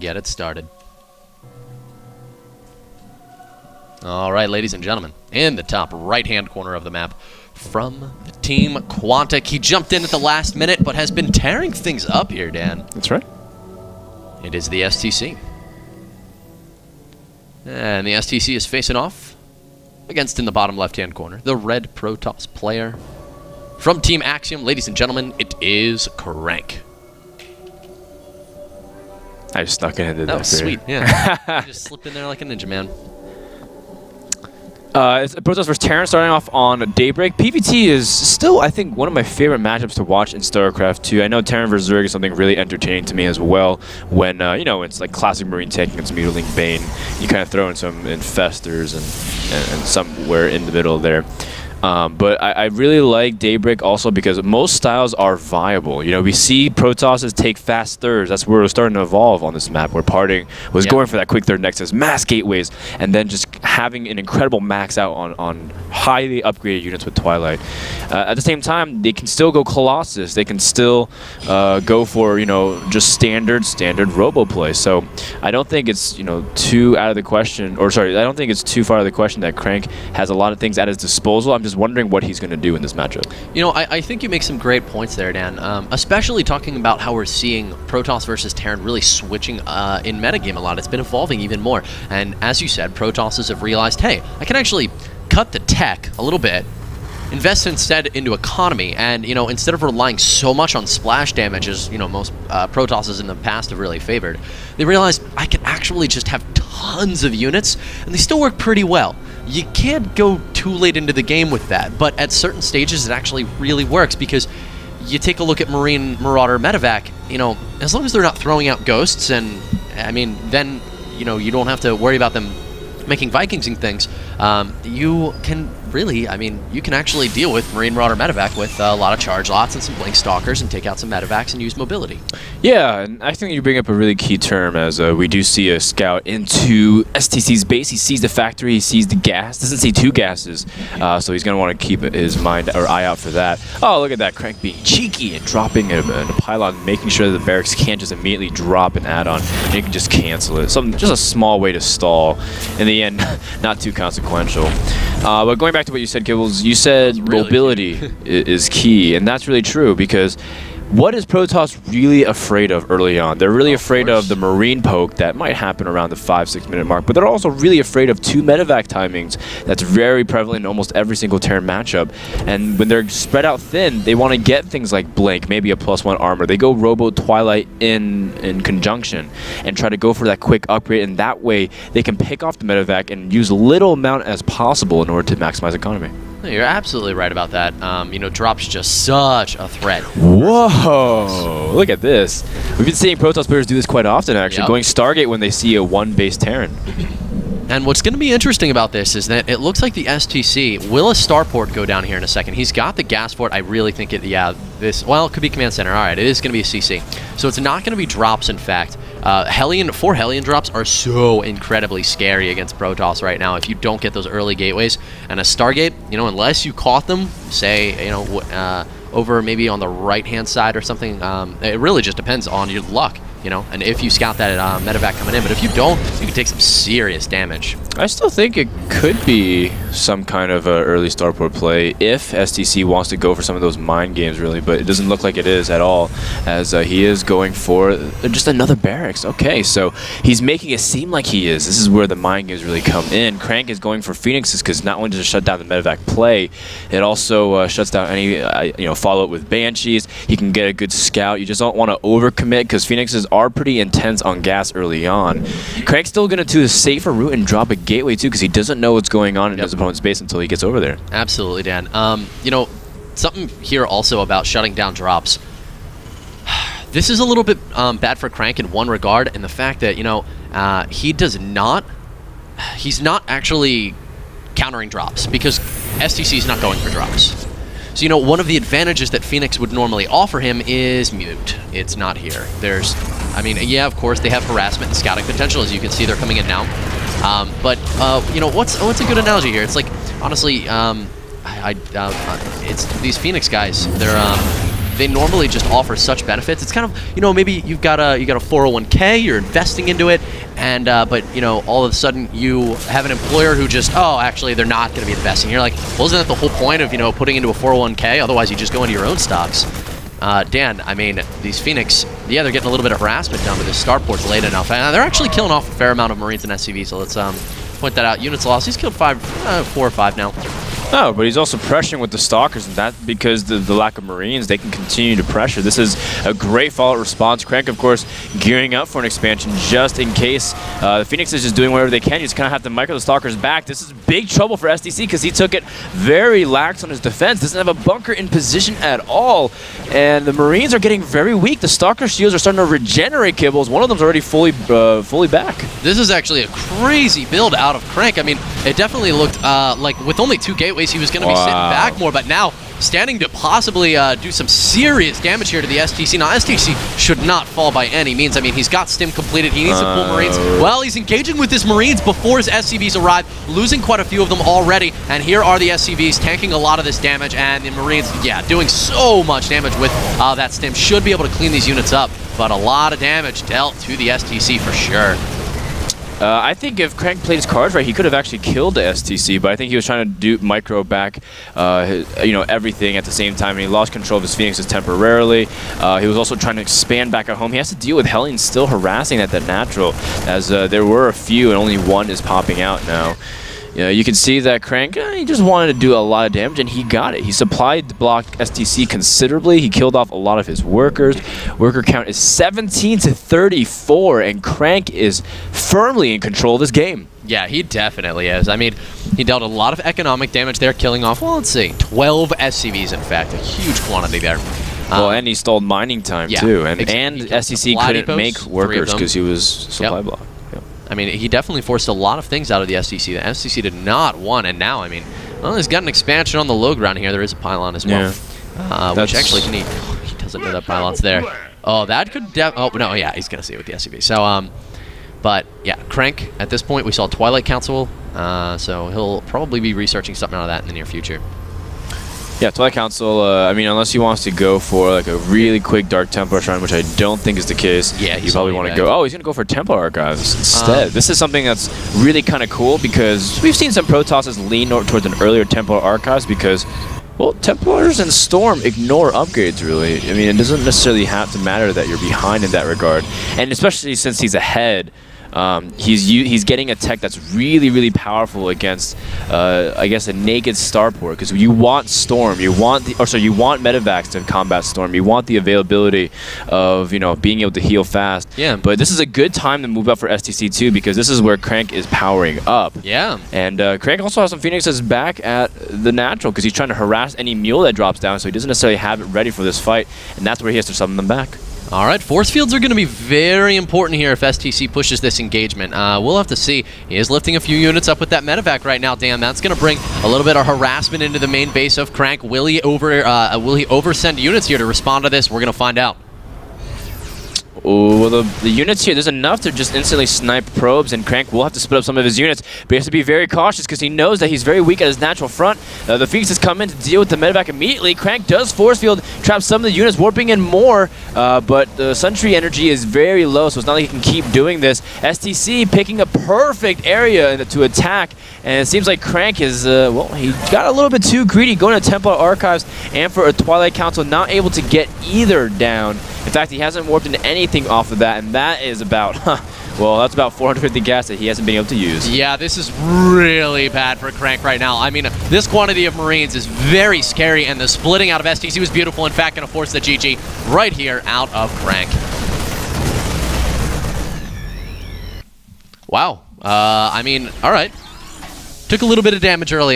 get it started. All right, ladies and gentlemen, in the top right-hand corner of the map, from Team Quantic. He jumped in at the last minute, but has been tearing things up here, Dan. That's right. It is the StC. And the StC is facing off against, in the bottom left-hand corner, the red Protoss player. From Team Axiom, ladies and gentlemen, it is CranK. I just snuck in and did that. That was sweet, yeah. Just slipped in there like a ninja, man. It's Protoss vs. Terran starting off on Daybreak. PvT is still, I think, one of my favorite matchups to watch in StarCraft 2. I know Terran vs. Zerg is something really entertaining to me as well. When, you know, it's like classic Marine tech against Mutiling Bane. You kind of throw in some Infestors and somewhere in the middle there. But I really like Daybreak also because most styles are viable. You know, we see Protosses take fast thirds. That's where we're starting to evolve on this map, where Parting was going for that quick third Nexus, mass gateways, and then just having an incredible max out on highly upgraded units with Twilight. At the same time, they can still go Colossus. They can still go for, you know, just standard robo play. So I don't think it's, you know, too out of the question, or sorry, I don't think it's too far out of the question that CranK has a lot of things at his disposal. I'm just wondering what he's going to do in this matchup. You know, I think you make some great points there, Dan. Especially talking about how we're seeing Protoss versus Terran really switching in metagame a lot. It's been evolving even more. And as you said, Protosses have realized, hey, I can actually cut the tech a little bit, invest instead into economy, and, you know, instead of relying so much on splash damage, as, you know, most Protosses in the past have really favored, they realized I can actually just have tons of units, and they still work pretty well. You can't go too late into the game with that, but at certain stages it actually really works, because you take a look at Marine Marauder Medevac, you know, as long as they're not throwing out ghosts, and, I mean, then, you know, you don't have to worry about them making Vikings and things, you can really, I mean, you can actually deal with Marine Marauder Medevac with a lot of charge lots and some Blink Stalkers and take out some Medevacs and use mobility. Yeah, and I think you bring up a really key term, as we do see a scout into StC's base. He sees the factory, he sees the gas, doesn't see two gases, so he's going to want to keep his mind or eye out for that. Oh, look at that, CranK being cheeky and dropping a pylon, making sure that the barracks can't just immediately drop an add-on, and you can just cancel it. Just a small way to stall. In the end, not too consequential. But going back to what you said, Kibbles, you said really mobility is key, and that's really true, because what is Protoss really afraid of early on? They're really afraid of the Marine poke that might happen around the 5-6 minute mark, but they're also really afraid of 2 medevac timings. That's very prevalent in almost every single Terran matchup. And when they're spread out thin, they want to get things like Blink, maybe a +1 armor. They go Robo Twilight in conjunction and try to go for that quick upgrade, and that way they can pick off the medevac and use little amount as possible in order to maximize economy. You're absolutely right about that. You know, Drop's just such a threat. Whoa! Look at this. We've been seeing Protoss players do this quite often, actually, going Stargate when they see a 1-base Terran. And what's going to be interesting about this is that it looks like the StC will a starport go down here in a second. He's got the gas fort. I really think it, yeah, this, well, it could be command center. All right, it is going to be a CC. So it's not going to be drops, in fact. 4 Hellion drops are so incredibly scary against Protoss right now if you don't get those early gateways. And a Stargate, you know, unless you caught them, say, you know, over maybe on the right-hand side or something, it really just depends on your luck. You know, and if you scout that medevac coming in, but if you don't, you can take some serious damage. I still think it could be some kind of early starport play if StC wants to go for some of those mind games, really, but it doesn't look like it is at all, as he is going for just another barracks. Okay, so he's making it seem like he is. This is where the mind games really come in. CranK is going for Phoenixes because not only does it shut down the medevac play, it also shuts down any you know, follow-up with Banshees. He can get a good scout. You just don't want to overcommit because Phoenixes are pretty intense on gas early on. CranK's still going to do a safer route and drop a gateway too, because he doesn't know what's going on in his opponent's base until he gets over there. Absolutely, Dan. You know, something here also about shutting down drops. This is a little bit bad for CranK in one regard, in the fact that, you know, he's not actually countering drops, because StC is not going for drops. So, you know, one of the advantages that Phoenix would normally offer him is mute. It's not here. There's, I mean, yeah, of course, they have harassment and scouting potential. As you can see, they're coming in now. But, you know, what's a good analogy here? It's like, honestly, it's these Phoenix guys. they normally just offer such benefits. It's kind of, you know, maybe you've got a 401k, you're investing into it, and but you know, all of a sudden you have an employer who just, oh, actually they're not going to be investing. You're like, well, isn't that the whole point of, you know, putting into a 401k? Otherwise, you just go into your own stocks. Dan, I mean, these Phoenix, yeah, they're getting a little bit of harassment done, but this starport's late enough, and they're actually killing off a fair amount of Marines and SCV. So let's point that out. Units lost. He's killed 4 or 5 now. Oh, but he's also pressuring with the Stalkers, and that because the lack of Marines, they can continue to pressure. This is a great fallout response. CranK, of course, gearing up for an expansion just in case. The Phoenix is just doing whatever they can. You just kind of have to micro the Stalkers back. This is big trouble for StC because he took it very lax on his defense. Doesn't have a bunker in position at all, and the Marines are getting very weak. The Stalker shields are starting to regenerate kibbles. One of them's already fully back. This is actually a crazy build out of CranK. I mean, it definitely looked like with only 2 gateways, he was going to be sitting back more, but now standing to possibly do some serious damage here to the StC. Now, StC should not fall by any means. I mean, he's got stim completed. He needs to pull Marines. Well, he's engaging with his Marines before his SCVs arrive, losing quite a few of them already, and here are the SCVs tanking a lot of this damage, and the Marines, yeah, doing so much damage with that stim. Should be able to clean these units up, but a lot of damage dealt to the StC for sure. I think if CranK played his cards right, he could have actually killed the StC, but I think he was trying to do micro back, you know, everything at the same time, and he lost control of his Phoenixes temporarily. He was also trying to expand back at home. He has to deal with Hellions still harassing at that natural, as there were a few, and only one is popping out now. You know, you can see that CranK, he just wanted to do a lot of damage, and he got it. He supplied the block StC considerably. He killed off a lot of his workers. Worker count is 17 to 34, and CranK is firmly in control of this game. Yeah, he definitely is. I mean, he dealt a lot of economic damage there, killing off, well, let's see, 12 SCVs, in fact, a huge quantity there. Well, and he stole mining time, too, and StC couldn't make workers because he was supply block. I mean, he definitely forced a lot of things out of the StC. The StC did not want, and now, I mean, well, he's got an expansion on the low ground here. There is a pylon as well, which actually can he doesn't know that pylon's there. Oh, that could oh, no, yeah, he's going to see it with the SCV. So, but, yeah, CranK, at this point, we saw Twilight Council, so he'll probably be researching something out of that in the near future. Yeah, Twilight Council, I mean, unless he wants to go for like a really quick Dark Templar shrine, which I don't think is the case. Yeah, you probably want to go, oh, he's going to go for Templar Archives instead. This is something that's really kind of cool because we've seen some Protosses lean towards an earlier Templar Archives because, well, Templars and Storm ignore upgrades, really. I mean, it doesn't necessarily have to matter that you're behind in that regard. And especially since he's ahead, he's getting a tech that's really, really powerful against, I guess, a naked starport. Because you want Storm, you want you want Medivacs to combat Storm. You want the availability of, you know, being able to heal fast. Yeah. But this is a good time to move up for StC too, because this is where CranK is powering up. Yeah. And CranK also has some Phoenixes back at the natural because he's trying to harass any mule that drops down, so he doesn't necessarily have it ready for this fight, and that's where he has to summon them back. All right, force fields are going to be very important here if StC pushes this engagement. We'll have to see. He is lifting a few units up with that medevac right now, Dan. That's going to bring a little bit of harassment into the main base of CranK. Will he oversend units here to respond to this? We're going to find out. Oh, well, the units here, there's enough to just instantly snipe probes, and CranK will have to split up some of his units, but he has to be very cautious because he knows that he's very weak at his natural front. The Phoenix has come in to deal with the medevac immediately. CranK does force field, trap some of the units, warping in more, but the Sentry energy is very low, so it's not like he can keep doing this. StC picking a perfect area to attack, and it seems like CranK is, well, he got a little bit too greedy, going to Templar Archives and for a Twilight Council, not able to get either down. In fact, he hasn't warped into anything off of that, and that is about, well, that's about 450 gas that he hasn't been able to use. Yeah, this is really bad for CranK right now. I mean, this quantity of Marines is very scary, and the splitting out of StC was beautiful. In fact, going to force the GG right here out of CranK. Wow. I mean, all right. Took a little bit of damage early.